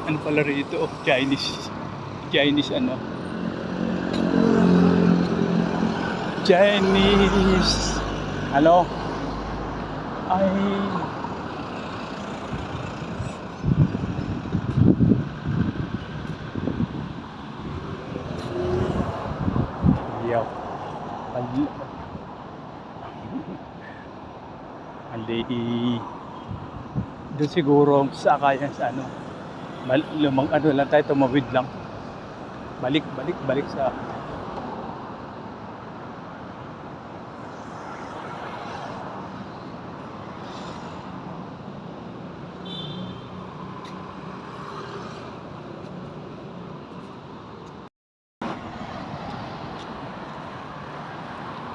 Ano pala rito? Oh, Chinese. Chinese ano? Chinese. Ano? Ay. Yaw. Mali. Mali. Doon siguro sa kaya sa ano. Lumang ano lang tayo, tumawid lang. Balik sa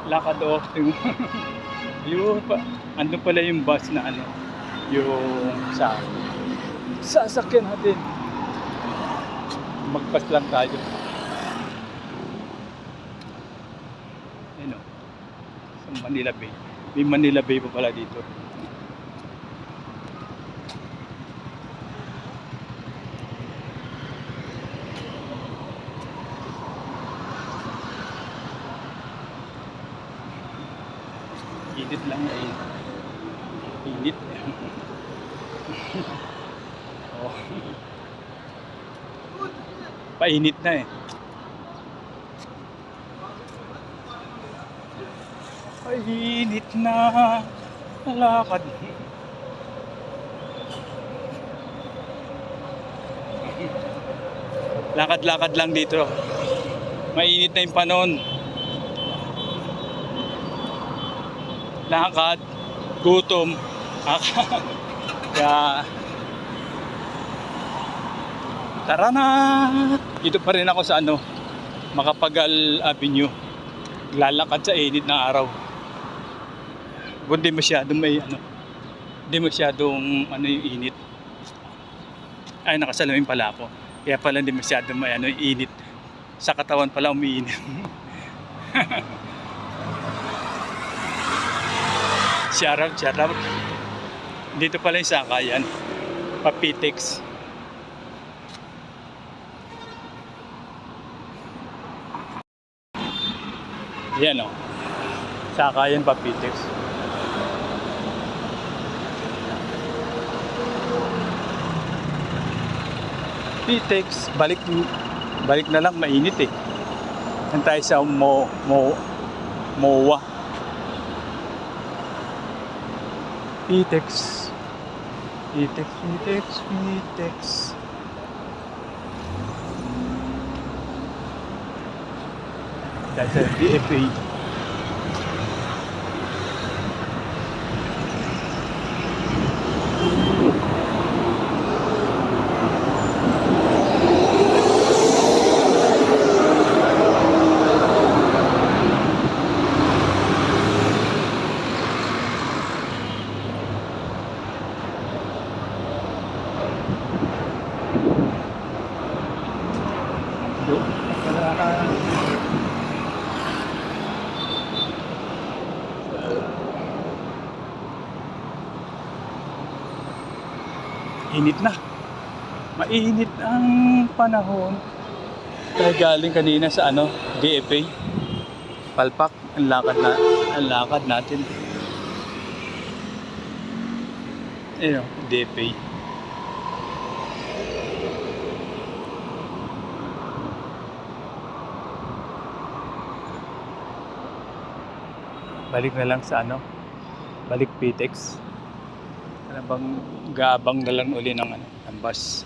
lakad off yung pa, andun pala yung bus na ano, yung sa sasakyan natin. Magpas lang tayo. Ayun o, sa Manila Bay. May Manila Bay pa pala dito. Init lang eh. Init. Oh. Painit na eh. Painit na lakad. Lakad-lakad lang dito. Mainit na yung panahon. Lakad, gutom. Kaya tara na. Dito pa rin ako sa ano, Macapagal Avenue. Lalakad sa init ng araw. Hindi masyadong may ano. Hindi masyadong ano yung init. Ay, nakasalamin pala ako. Kaya pala hindi masyadong may ano yung init. Sa katawan pala umiinit. Shout out. Dito pala yung sakayan. Papitex. Yan o. Sakayan Papitex. Papitex. Balik na lang, mainit eh. Yan tayo sa MOA. Pitex. That's a DFA. Init na. Mainit ang panahon. Tayo galing kanina sa ano, DFA. Palpak, ang lakad natin. Ayun, DFA. Balik na lang sa ano, balik Pitex. Ano bang gaabang na lang uli ng ano, ng bus.